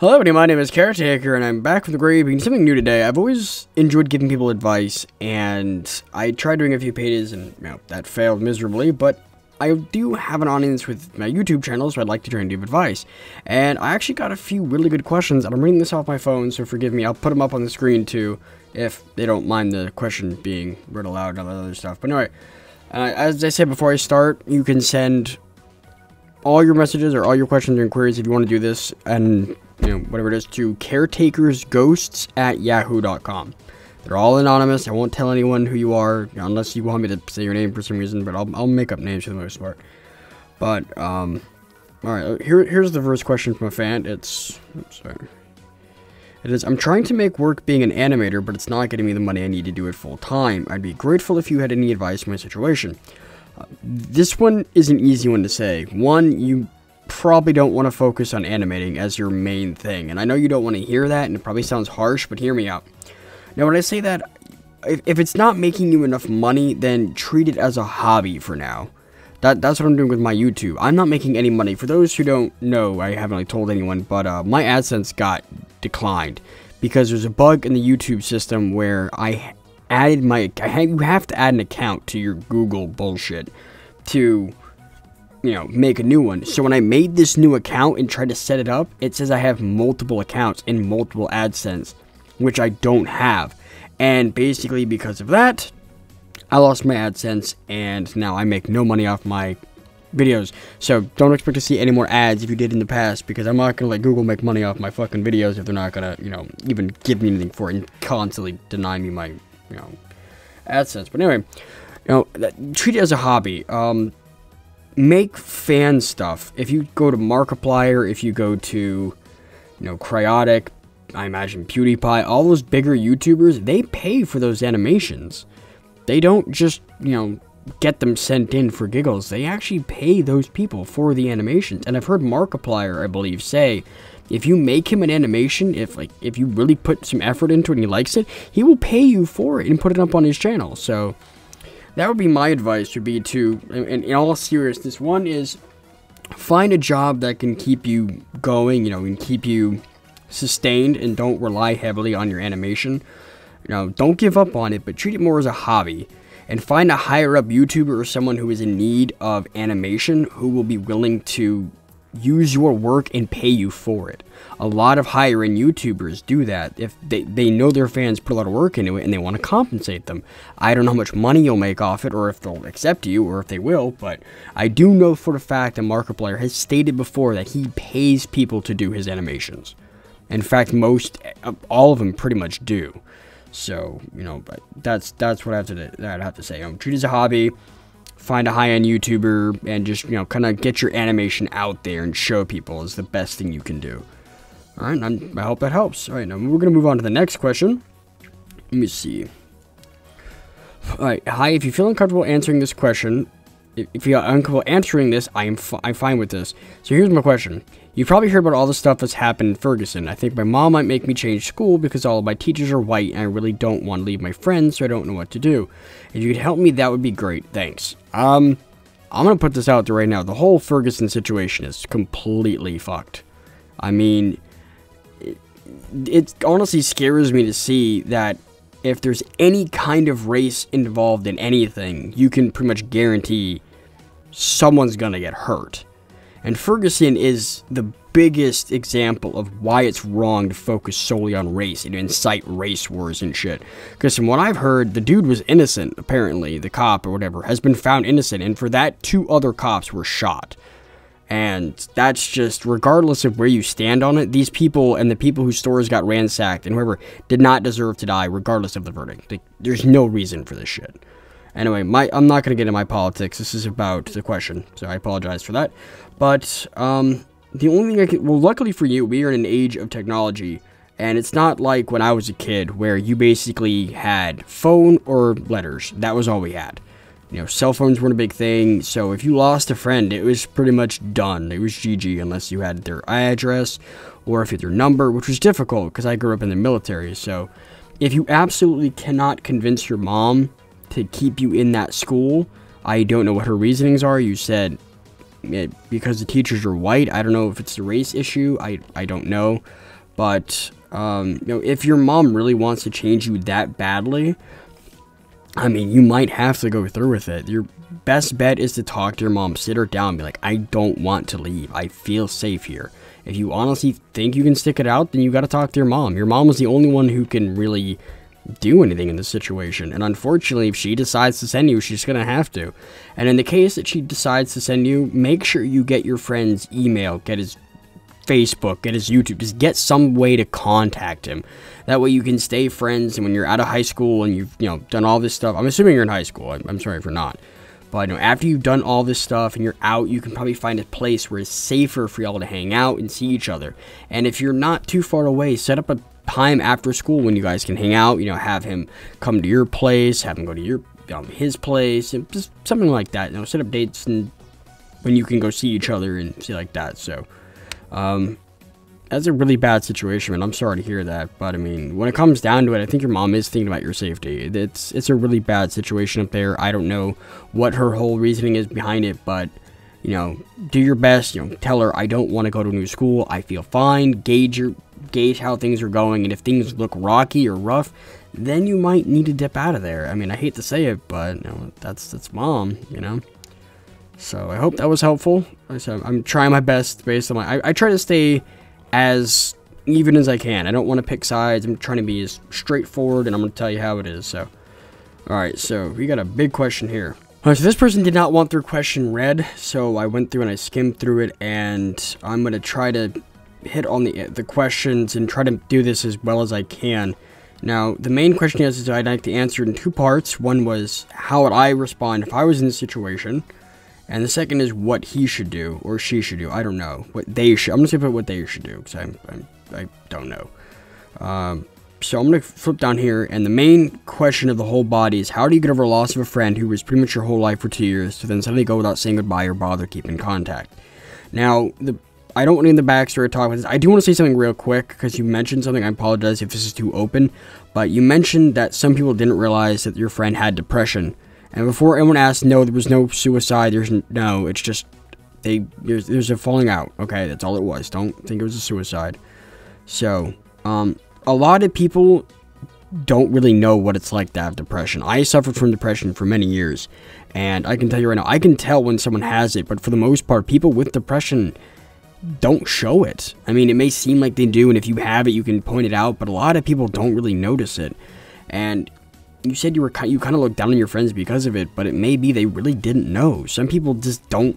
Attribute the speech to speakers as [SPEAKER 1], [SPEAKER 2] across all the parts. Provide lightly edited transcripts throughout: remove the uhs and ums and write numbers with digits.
[SPEAKER 1] Hello everybody, my name is Caretaker, and I'm back from the grave being something new today. I've always enjoyed giving people advice, and I tried doing a few pages, and that failed miserably, but I do have an audience with my YouTube channel, so I'd like to try and give advice. And I actually got a few really good questions, and I'm reading this off my phone, so forgive me. I'll put them up on the screen too, if they don't mind the question being read aloud and all that other stuff. But anyway, as I said before I start, you can send all your messages or all your questions or inquiries if you want to do this, and whatever it is, to caretakersghosts@yahoo.com. They're all anonymous. I won't tell anyone who you are, unless you want me to say your name for some reason, but I'll make up names for the most part. But, alright, here's the first question from a fan. It is, I'm trying to make work being an animator, but it's not getting me the money I need to do it full time. I'd be grateful if you had any advice on my situation. This one is an easy one to say. One, you probably don't want to focus on animating as your main thing, and I know you don't want to hear that, and it probably sounds harsh, but hear me out. Now, when I say that, if it's not making you enough money, then treat it as a hobby for now. That's what I'm doing with my YouTube. I'm not making any money. For those who don't know, I haven't really told anyone, but my AdSense got declined because there's a bug in the YouTube system where I added you have to add an account to your Google bullshit to make a new one. So when I made this new account and tried to set it up, it says I have multiple accounts and multiple AdSense, which I don't have. And basically because of that, I lost my AdSense, and now I make no money off my videos. So don't expect to see any more ads if you did in the past, because I'm not going to let Google make money off my fucking videos if they're not going to, even give me anything for it and constantly deny me my, AdSense. But anyway, treat it as a hobby. Make fan stuff. If you go to Markiplier, if you go to, Cryotic, I imagine PewDiePie, all those bigger YouTubers, they pay for those animations. They don't just, get them sent in for giggles. They actually pay those people for the animations. And I've heard Markiplier, I believe, say, if you make him an animation, if you really put some effort into it and he likes it, he will pay you for it and put it up on his channel. So that would be my advice, would be to, in all seriousness, one is find a job that can keep you going, and keep you sustained, and don't rely heavily on your animation. Don't give up on it, but treat it more as a hobby. And find a higher up YouTuber or someone who is in need of animation who will be willing to use your work and pay you for it. A lot of higher end YouTubers do that. If they know their fans put a lot of work into it and they want to compensate them. I don't know how much money you'll make off it, or if they'll accept you, or if they will, but I do know for the fact that Markiplier has stated before that he pays people to do his animations. In fact, all of them pretty much do. So, but that's what I'd have to say. Treat it as a hobby. Find a high-end YouTuber and just, kind of get your animation out there and show people is the best thing you can do. Alright, I hope that helps. Alright, now we're going to move on to the next question. Let me see. Alright, hi, if you feel uncomfortable answering this question, if you're uncomfortable answering this, I'm fine with this. So here's my question. You've probably heard about all the stuff that's happened in Ferguson. I think my mom might make me change school because all of my teachers are white and I really don't want to leave my friends, so I don't know what to do. If you could help me, that would be great. Thanks. I'm going to put this out there right now. The whole Ferguson situation is completely fucked. I mean, it honestly scares me to see that if there's any kind of race involved in anything, you can pretty much guarantee someone's going to get hurt. And Ferguson is the biggest example of why it's wrong to focus solely on race and incite race wars and shit. Because from what I've heard, the dude was innocent, apparently. The cop or whatever has been found innocent, and for that, 2 other cops were shot. And that's just, regardless of where you stand on it, these people and the people whose stores got ransacked and whoever did not deserve to die, regardless of the verdict. There's no reason for this shit. Anyway, I'm not going to get into my politics. This is about the question, so I apologize for that. But, the only thing well, luckily for you, we are in an age of technology, and it's not like when I was a kid, where you basically had phone or letters. That was all we had. Cell phones weren't a big thing, so if you lost a friend, it was pretty much done. It was GG, unless you had their address, or if you had their number, which was difficult, because I grew up in the military, so if you absolutely cannot convince your mom to keep you in that school, I don't know what her reasonings are. You said because the teachers are white. I don't know if it's a race issue. I don't know. But, if your mom really wants to change you that badly, I mean, you might have to go through with it. Your best bet is to talk to your mom, sit her down, be like, I don't want to leave. I feel safe here. If you honestly think you can stick it out, then you got to talk to your mom. Your mom is the only one who can really do anything in this situation. And unfortunately, if she decides to send you, she's going to have to. And in the case that she decides to send you, make sure you get your friend's email, get his Facebook, get his YouTube, just get some way to contact him. That way you can stay friends, and when you're out of high school and you've, done all this stuff, I'm assuming you're in high school, I'm sorry if you're not. But after you've done all this stuff and you're out, you can probably find a place where it's safer for y'all to hang out and see each other. And if you're not too far away, set up a time after school when you guys can hang out. Have him come to your place, have him go to your his place, and just something like that. Set up dates and when you can go see each other and see like that. So, that's a really bad situation, and I'm sorry to hear that. But I mean, when it comes down to it, I think your mom is thinking about your safety. It's a really bad situation up there. I don't know what her whole reasoning is behind it, but do your best. Tell her I don't want to go to a new school. I feel fine. Gauge how things are going, and if things look rocky or rough, then you might need to dip out of there. I mean, I hate to say it, but that's mom. So I hope that was helpful. Like I said, I'm trying my best based on I try to stay as even as I can. I don't want to pick sides. I'm trying to be as straightforward, and I'm going to tell you how it is. So, alright, so we got a big question here. Alright, so this person did not want their question read, so I went through and I skimmed through it, and I'm going to try to hit on the questions and try to do this as well as I can. Now, the main question is I'd like to answer it in two parts. One was, how would I respond if I was in this situation? And the second is what he should do, or she should do. I don't know. What they should. I'm just going to put what they should do, because I don't know. So I'm going to flip down here, and the main question of the whole body is, how do you get over the loss of a friend who was pretty much your whole life for 2 years, to then suddenly go without saying goodbye or bother keeping contact? Now, I don't want to in the backstory talk about this. I do want to say something real quick, because you mentioned something. I apologize if this is too open, but you mentioned that some people didn't realize that your friend had depression. And before anyone asked, no, there was no suicide. It's just there's a falling out. Okay, that's all it was. Don't think it was a suicide. So, a lot of people don't really know what it's like to have depression. I suffered from depression for many years, and I can tell you right now, I can tell when someone has it, but for the most part, people with depression don't show it. I mean, it may seem like they do, and if you have it, you can point it out, but a lot of people don't really notice it. And you said you kind of looked down on your friends because of it, but it may be they really didn't know. Some people just don't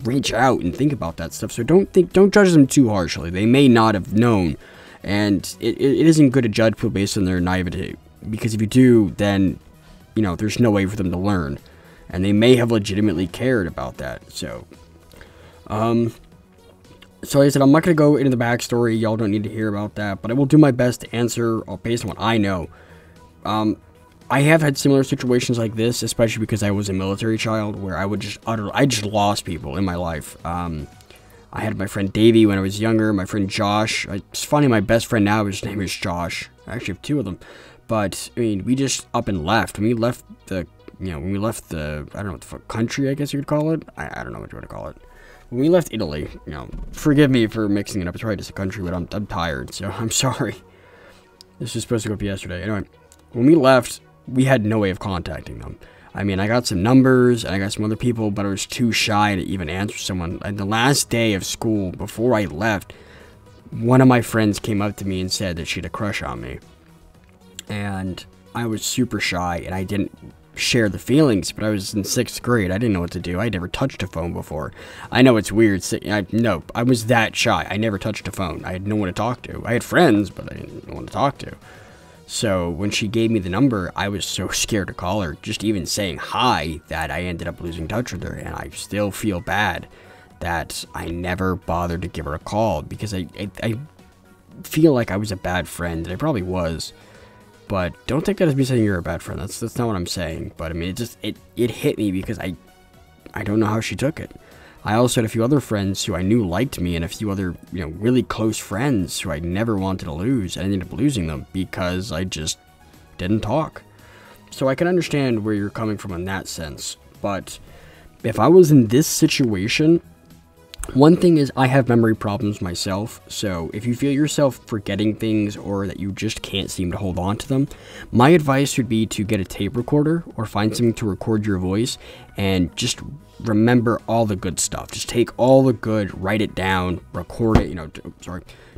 [SPEAKER 1] reach out and think about that stuff, so don't judge them too harshly. They may not have known, and it isn't good to judge people based on their naivety, because if you do, then there's no way for them to learn, and they may have legitimately cared about that. So so like I said, I'm not going to go into the backstory. Y'all don't need to hear about that, but I will do my best to answer based on what I know. I have had similar situations like this, especially because I was a military child, where I just lost people in my life. I had my friend Davey when I was younger, my friend Josh. It's funny, my best friend now, his name is Josh. I actually have two of them. But, I mean, we just up and left. When we left the, I don't know what the fuck country, I guess you could call it. I don't know what you want to call it. When we left Italy, forgive me for mixing it up. It's probably just a country, but I'm tired, so I'm sorry. This was supposed to go up yesterday. Anyway, when we left, we had no way of contacting them. I mean, I got some numbers, and I got some other people, but I was too shy to even answer someone. And the last day of school, before I left, one of my friends came up to me and said that she had a crush on me. And I was super shy, and I didn't share the feelings, but I was in 6th grade. I didn't know what to do. I'd never touched a phone before. I know it's weird. No, I was that shy. I never touched a phone. I had no one to talk to. I had friends, but I didn't know one to talk to. So when she gave me the number, I was so scared to call her, just even saying hi, that I ended up losing touch with her. And I still feel bad that I never bothered to give her a call, because I feel like I was a bad friend, and I probably was. But don't take that as me saying you're a bad friend. That's not what I'm saying. But I mean, it hit me, because I don't know how she took it. I also had a few other friends who I knew liked me, and a few other, really close friends who I never wanted to lose. I ended up losing them because I just didn't talk. So I can understand where you're coming from in that sense. But if I was in this situation, one thing is I have memory problems myself, so if you feel yourself forgetting things or that you just can't seem to hold on to them, my advice would be to get a tape recorder or find something to record your voice and just remember all the good stuff. Just take all the good, write it down, record it,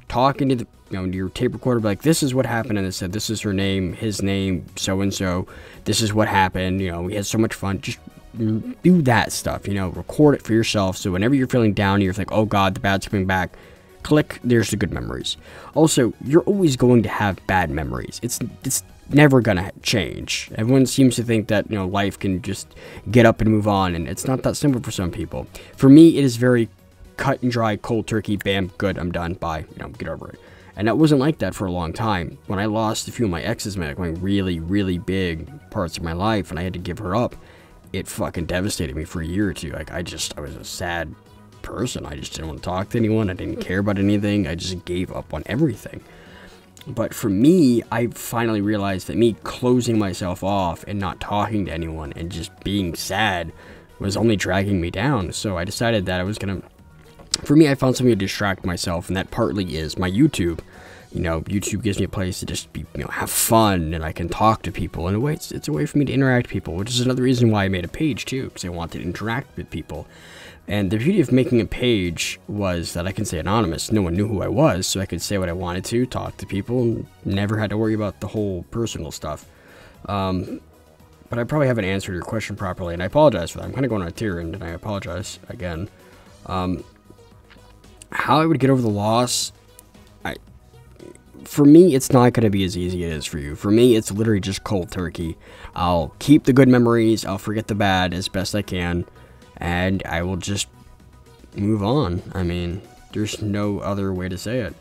[SPEAKER 1] talk into the, to your tape recorder, be like, this is what happened, and it said, this is her name, his name, so-and-so, this is what happened, we had so much fun. Just do that stuff, record it for yourself, so whenever you're feeling down, you're like, oh god, the bad's coming back, click, there's the good memories. Also, you're always going to have bad memories. It's never gonna change. Everyone seems to think that, life can just get up and move on, and it's not that simple for some people. For me, it is very cut and dry, cold turkey, bam, good, I'm done, bye, get over it. And that wasn't like that for a long time. When I lost a few of my exes, my really, really big parts of my life, and I had to give her up, it fucking devastated me for a year or two. I was a sad person. I just didn't want to talk to anyone. I didn't care about anything. I just gave up on everything. But for me, I finally realized that me closing myself off and not talking to anyone and just being sad was only dragging me down. So I decided that I was gonna, for me, I found something to distract myself, and that partly is my YouTube. YouTube gives me a place to just be, have fun, and I can talk to people. In a way, it's a way for me to interact with people, which is another reason why I made a page too, because I wanted to interact with people. And the beauty of making a page was that I can say anonymous. No one knew who I was, so I could say what I wanted to, talk to people, and never had to worry about the whole personal stuff. But I probably haven't answered your question properly, and I apologize for that. I'm kind of going on a tear, and I apologize again. How I would get over the loss, for me, it's not going to be as easy as it is for you. For me, it's literally just cold turkey. I'll keep the good memories, I'll forget the bad as best I can, and I will just move on. There's no other way to say it.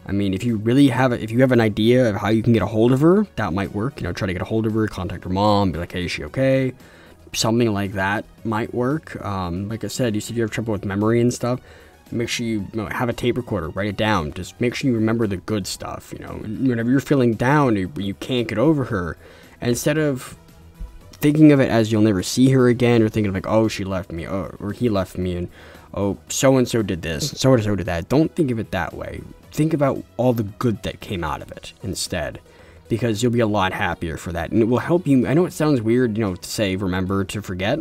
[SPEAKER 1] If you really have if you have an idea of how you can get a hold of her, that might work. Try to get a hold of her, contact her mom, be like, hey, is she okay? Something like that might work. Like I said, you said you have trouble with memory and stuff. Make sure you have a tape recorder, write it down. Just make sure you remember the good stuff, Whenever you're feeling down, you can't get over her, and instead of thinking of it as you'll never see her again, or thinking of like, oh, she left me, or he left me, and oh, so-and-so did this, so-and-so did that. Don't think of it that way. Think about all the good that came out of it instead, because you'll be a lot happier for that, and it will help you. I know it sounds weird, to say remember to forget,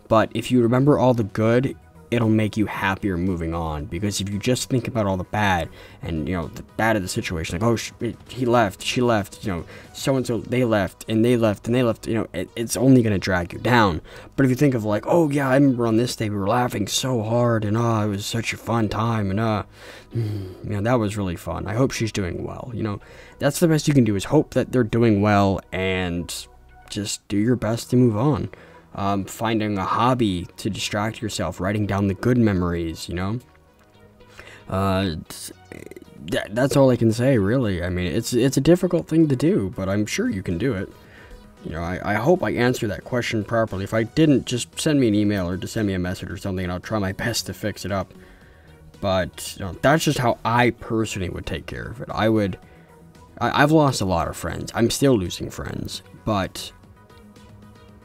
[SPEAKER 1] but if you remember all the good, it'll make you happier moving on. Because if you just think about all the bad, and the bad of the situation, like, oh, he left, she left, so-and-so, they left, and they left, and they left, it's only going to drag you down. But if you think of like, oh yeah, I remember on this day we were laughing so hard, and it was such a fun time, and that was really fun, I hope she's doing well, that's the best you can do, is hope that they're doing well, and just do your best to move on. Finding a hobby to distract yourself, writing down the good memories, that's all I can say, really. It's a difficult thing to do, but I'm sure you can do it. I hope I answered that question properly. If I didn't, just send me an email or just send me a message or something, and I'll try my best to fix it up. But, that's just how I personally would take care of it. I've lost a lot of friends. I'm still losing friends, but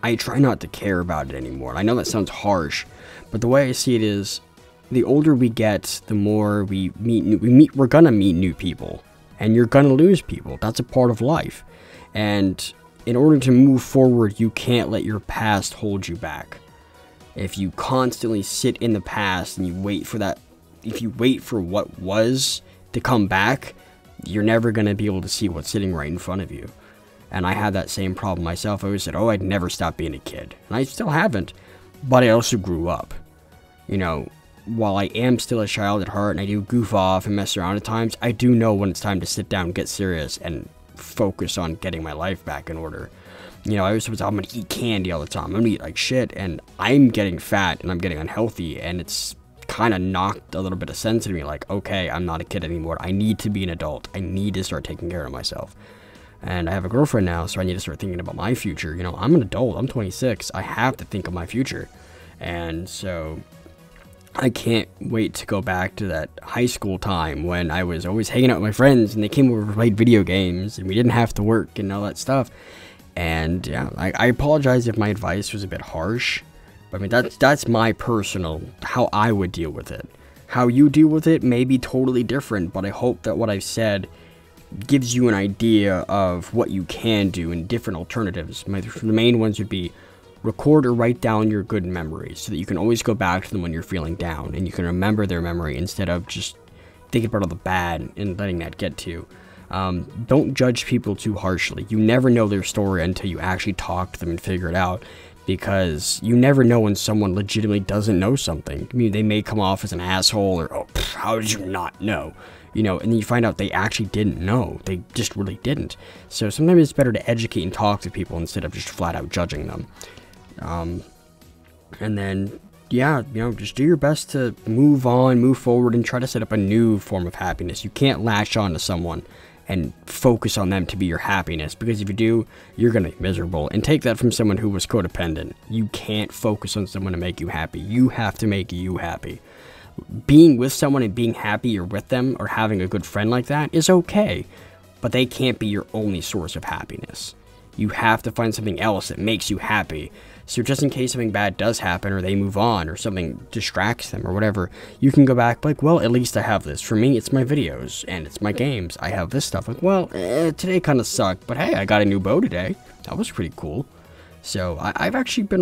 [SPEAKER 1] I try not to care about it anymore. I know that sounds harsh, but the way I see it is, the older we get, the more we're gonna meet new people, and you're gonna lose people. That's a part of life, and in order to move forward, you can't let your past hold you back. If you constantly sit in the past and you wait for that, if you wait for what was to come back, you're never gonna be able to see what's sitting right in front of you. And I had that same problem myself. I always said, oh, I'd never stop being a kid. And I still haven't. But I also grew up. While I am still a child at heart and I do goof off and mess around at times, I do know when it's time to sit down, get serious, and focus on getting my life back in order. I was supposed to, I'm going to eat candy all the time. I'm going to eat like shit. And I'm getting fat and I'm getting unhealthy. And it's kind of knocked a little bit of sense into me. Like, okay, I'm not a kid anymore. I need to be an adult. I need to start taking care of myself. And I have a girlfriend now, so I need to start thinking about my future. I'm an adult. I'm 26. I have to think of my future. And so I can't wait to go back to that high school time when I was always hanging out with my friends and they came over and played video games and we didn't have to work and all that stuff. And yeah, I apologize if my advice was a bit harsh. I mean, that's my personal, how I would deal with it. How you deal with it may be totally different, but I hope that what I've said gives you an idea of what you can do and different alternatives. The main ones would be record or write down your good memories so that you can always go back to them when you're feeling down and you can remember their memory instead of just thinking about all the bad and letting that get to you. Don't judge people too harshly. You never know their story until you actually talk to them and figure it out, because you never know when someone legitimately doesn't know something. I mean, they may come off as an asshole or, oh, how did you not know? You know, and then you find out they actually didn't know. They just really didn't. So sometimes it's better to educate and talk to people instead of just flat out judging them. And then, yeah, you know, just do your best to move on, move forward, and try to set up a new form of happiness. You can't latch on to someone and focus on them to be your happiness, because if you do, you're going to be miserable. And take that from someone who was codependent. You can't focus on someone to make you happy. You have to make you happy. Being with someone and being happy you're with them, or having a good friend like that, is okay, but they can't be your only source of happiness. You have to find something else that makes you happy. So just in case something bad does happen, or they move on, or something distracts them, or whatever, you can go back like, well, at least I have this. For me, it's my videos, and it's my games. I have this stuff. Like, well, today kind of sucked, but hey, I got a new bow today. That was pretty cool. So I've actually been,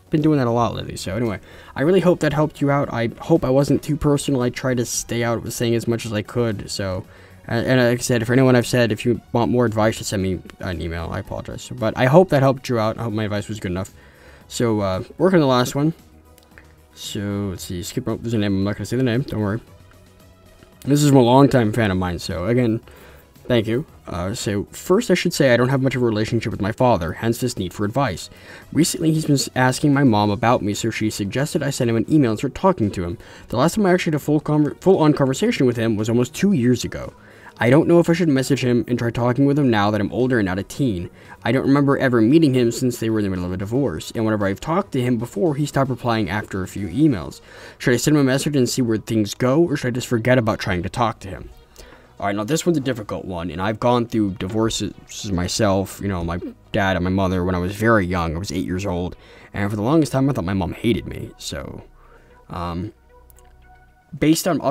[SPEAKER 1] been doing that a lot lately. So anyway, I really hope that helped you out. I hope I wasn't too personal. I tried to stay out of saying as much as I could. So, and like I said, for anyone I've said, if you want more advice, just send me an email. I apologize. But I hope that helped you out. I hope my advice was good enough. So, working on the last one. So, let's see. Skip. Oh, there's a name. I'm not going to say the name. Don't worry. This is a longtime fan of mine. So, again, thank you. So, first I should say I don't have much of a relationship with my father, hence this need for advice. Recently, he's been asking my mom about me, so she suggested I send him an email and start talking to him. The last time I actually had a full-on conversation with him was almost 2 years ago. I don't know if I should message him and try talking with him now that I'm older and not a teen. I don't remember ever meeting him since they were in the middle of a divorce, and whenever I've talked to him before, he stopped replying after a few emails. Should I send him a message and see where things go, or should I just forget about trying to talk to him? Alright, now this one's a difficult one, and I've gone through divorces myself, my dad and my mother, when I was very young. I was 8 years old, and for the longest time I thought my mom hated me. So, based on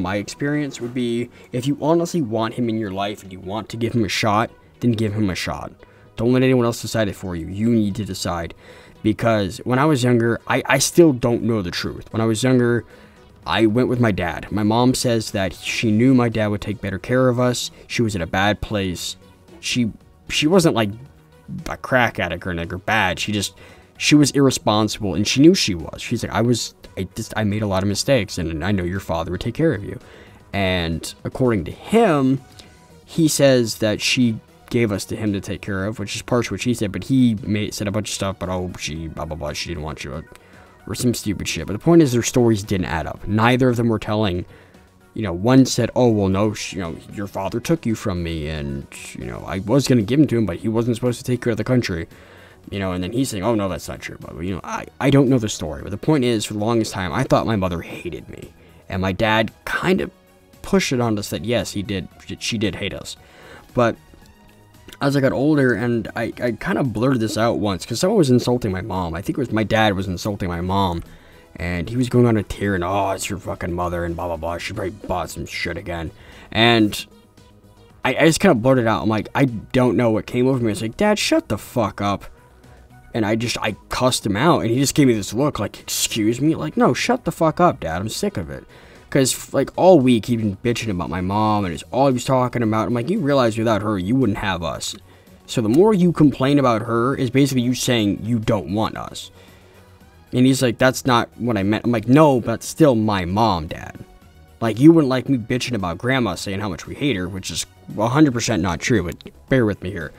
[SPEAKER 1] my experience, would be, if you honestly want him in your life and you want to give him a shot, then give him a shot. Don't let anyone else decide it for you. You need to decide. Because when I was younger, I still don't know the truth. When I was younger, I went with my dad. My mom says that she knew my dad would take better care of us. She was in a bad place. She wasn't like a crack addict or anything or bad. She was irresponsible, and she knew she was. She's like, I made a lot of mistakes, and I know your father would take care of you. And according to him, he says that she gave us to him to take care of, which is partially what she said, but he said a bunch of stuff, but she blah blah blah, she didn't want you, or some stupid shit. But the point is, their stories didn't add up. Neither of them were telling. One said, oh, well, no, your father took you from me, and, I was going to give him to him, but he wasn't supposed to take care of the country. And then he's saying, oh, no, that's not true. But, I don't know the story. But the point is, for the longest time, I thought my mother hated me. And my dad kind of pushed it on us that, yes, she did hate us. But as I got older, and I kind of blurted this out once, because someone was insulting my mom. I think it was my dad was insulting my mom. And he was going on a tear, and, oh, it's your fucking mother, and blah, blah, blah. She probably bought some shit again. And I just kind of blurted out. I'm like, I don't know what came over me. I was like, Dad, shut the fuck up. And I cussed him out, and he just gave me this look, like, excuse me? Like, no, shut the fuck up, Dad. I'm sick of it. Because, like, all week, he'd been bitching about my mom, and it's all he was talking about. I'm like, you realize without her, you wouldn't have us. So the more you complain about her is basically you saying you don't want us. And he's like, that's not what I meant. I'm like, no, but still my mom, Dad. Like, you wouldn't like me bitching about Grandma saying how much we hate her, which is 100% not true, but bear with me here.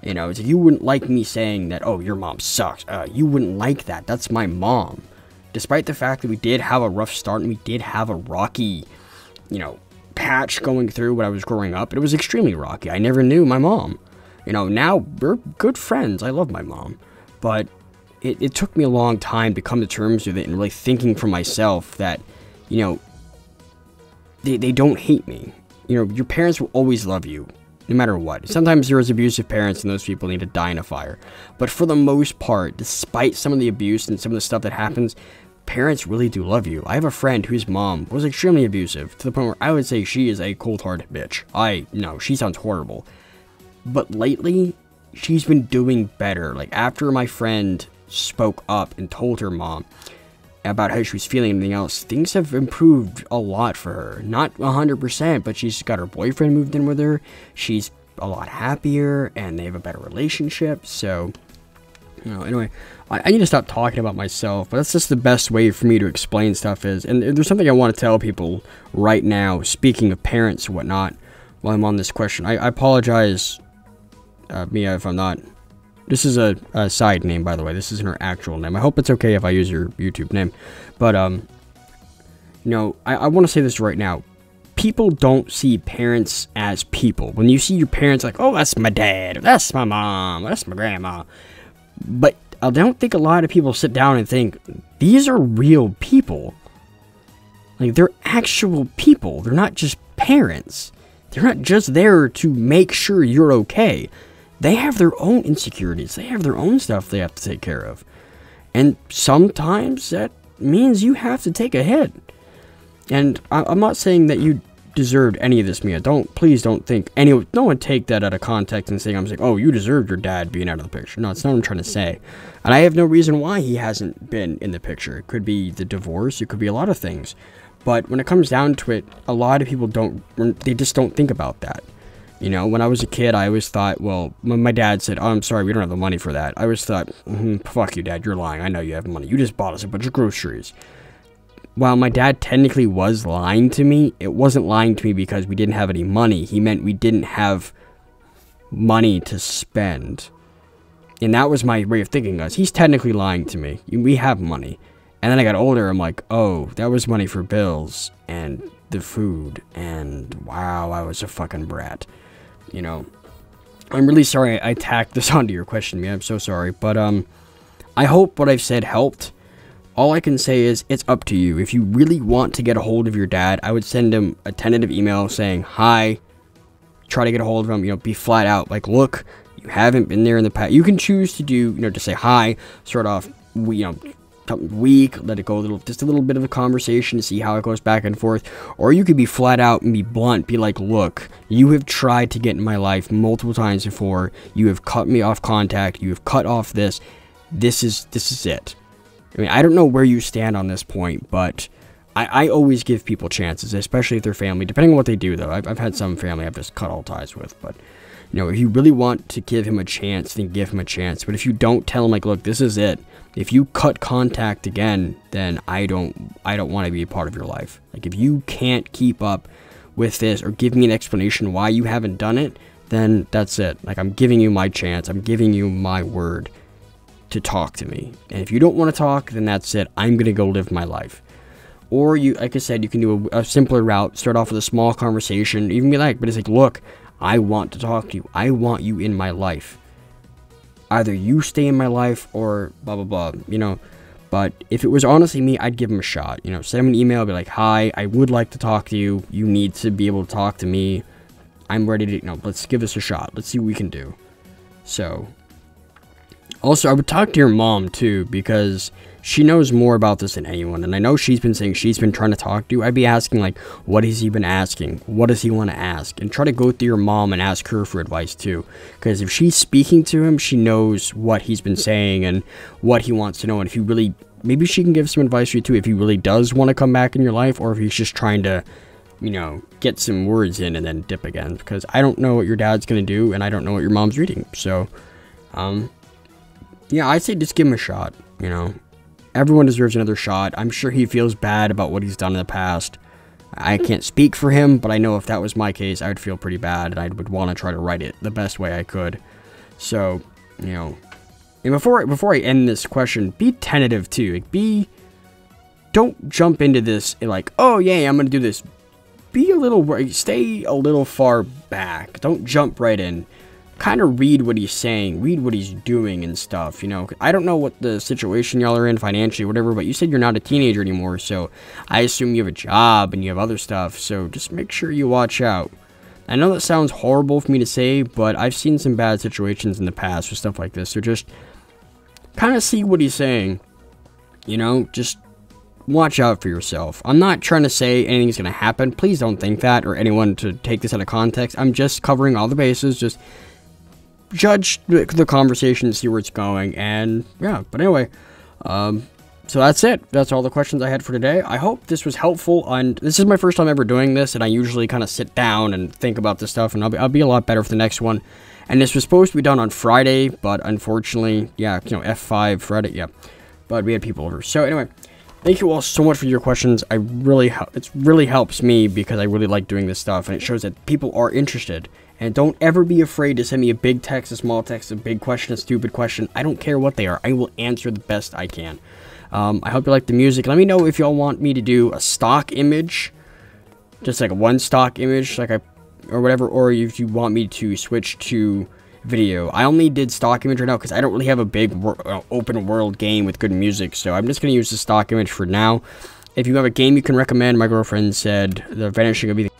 [SPEAKER 1] It's like, you wouldn't like me saying that, oh, your mom sucks. You wouldn't like that. That's my mom. Despite the fact that we did have a rough start and we did have a rocky, patch going through when I was growing up, it was extremely rocky. I never knew my mom. Now we're good friends. I love my mom. But it took me a long time to come to terms with it and really thinking for myself that, they don't hate me. Your parents will always love you. no matter what. Sometimes there is abusive parents and those people need to die in a fire. But for the most part, despite some of the abuse and some of the stuff that happens, parents really do love you. I have a friend whose mom was extremely abusive, to the point where I would say she is a cold-hearted bitch. No, she sounds horrible. But lately, she's been doing better. Like, after my friend spoke up and told her mom about how she was feeling and everything else, things have improved a lot for her. Not 100%, but she's got her boyfriend moved in with her. She's a lot happier, and they have a better relationship. So, anyway, I need to stop talking about myself, but that's just the best way for me to explain stuff is. And there's something I want to tell people right now, speaking of parents and whatnot, while I'm on this question. I apologize, Mia, if I'm not... This is a side name, by the way. This isn't her actual name. I hope it's okay if I use your YouTube name. But, I want to say this right now. People don't see parents as people. When you see your parents like, oh, that's my dad, or that's my mom, or that's my grandma. But I don't think a lot of people sit down and think, these are real people. Like, they're actual people. They're not just parents. They're not just there to make sure you're okay. They have their own insecurities. They have their own stuff they have to take care of. And sometimes that means you have to take a hit. And I'm not saying that you deserved any of this, Mia. Please don't think no one take that out of context and saying, I'm saying, oh, you deserved your dad being out of the picture. No, it's not what I'm trying to say. And I have no reason why he hasn't been in the picture. It could be the divorce. It could be a lot of things. But when it comes down to it, a lot of people they just don't think about that. When I was a kid, I always thought, well, when my dad said, oh, I'm sorry, we don't have the money for that, I always thought, fuck you, Dad, you're lying. I know you have money. You just bought us a bunch of groceries. While my dad technically was lying to me, it wasn't lying to me because we didn't have any money. He meant we didn't have money to spend. And that was my way of thinking. He's technically lying to me. We have money. And then I got older, I'm like, oh, that was money for bills and the food. And wow, I was a fucking brat. I'm really sorry I tacked this onto your question, man. I'm so sorry. But, I hope what I've said helped. All I can say is, it's up to you. If you really want to get a hold of your dad, I would send him a tentative email saying, hi. Try to get a hold of him, be flat out. Like, look, you haven't been there in the past. You can choose to do, to say hi, start off, week, let it go just a little bit of a conversation to see how it goes back and forth. Or you could be flat out and be blunt, be like, look, you have tried to get in my life multiple times before. You have cut me off contact. You have cut off this. This is it. I mean, I don't know where you stand on this point, but I always give people chances, especially if they're family, depending on what they do, though. I've had some family I've just cut all ties with, but, if you really want to give him a chance, then give him a chance. But if you don't tell him, like, look, this is it. If you cut contact again, then I don't want to be a part of your life. Like, if you can't keep up with this or give me an explanation why you haven't done it, then that's it. Like, I'm giving you my chance. I'm giving you my word to talk to me. And if you don't want to talk, then that's it. I'm going to go live my life. Or like I said, you can do a simpler route. Start off with a small conversation. Even be like, but it's like, look, I want to talk to you. I want you in my life. Either you stay in my life or blah, blah, blah, But if it was honestly me, I'd give him a shot. Send him an email, be like, hi, I would like to talk to you. You need to be able to talk to me. I'm ready to, let's give this a shot. Let's see what we can do. So, also, I would talk to your mom, too, because she knows more about this than anyone. And I know she's been saying she's been trying to talk to you. I'd be asking, like, what has he been asking? What does he want to ask? And try to go through your mom and ask her for advice, too. Because if she's speaking to him, she knows what he's been saying and what he wants to know. And if he really, maybe she can give some advice to you, too, if he really does want to come back in your life, or if he's just trying to, get some words in and then dip again. Because I don't know what your dad's going to do, and I don't know what your mom's reading. So, yeah, I'd say just give him a shot, Everyone deserves another shot. I'm sure he feels bad about what he's done in the past. I can't speak for him, but I know if that was my case, I would feel pretty bad, and I would want to try to right it the best way I could. So, and before I end this question, be tentative, too. Like, don't jump into this like, oh, yeah, I'm going to do this. Stay a little far back. Don't jump right in. Kind of read what he's saying, read what he's doing and stuff, I don't know what the situation y'all are in financially, whatever, but you said you're not a teenager anymore, so I assume you have a job and you have other stuff, so just make sure you watch out. I know that sounds horrible for me to say, but I've seen some bad situations in the past with stuff like this, so just kind of see what he's saying. You know, just watch out for yourself. I'm not trying to say anything's going to happen. Please don't think that, or anyone to take this out of context. I'm just covering all the bases. Just judge the conversation, see where it's going, and yeah. But anyway, so that's it. That's all the questions I had for today. I hope this was helpful. And this is my first time ever doing this, and I usually kind of sit down and think about this stuff, and I'll be a lot better for the next one. And this was supposed to be done on Friday, but unfortunately, yeah, you know, F5 Friday, yeah. But we had people over. So anyway, thank you all so much for your questions. It really helps me because I really like doing this stuff, and it shows that people are interested. And don't ever be afraid to send me a big text, a small text, a big question, a stupid question. I don't care what they are. I will answer the best I can. I hope you like the music. Let me know if y'all want me to do a stock image, just like a one stock image, or whatever, or if you want me to switch to video. I only did stock image right now because I don't really have a big open world game with good music, so I'm just going to use the stock image for now. If you have a game you can recommend, my girlfriend said The Vanishing of Ethan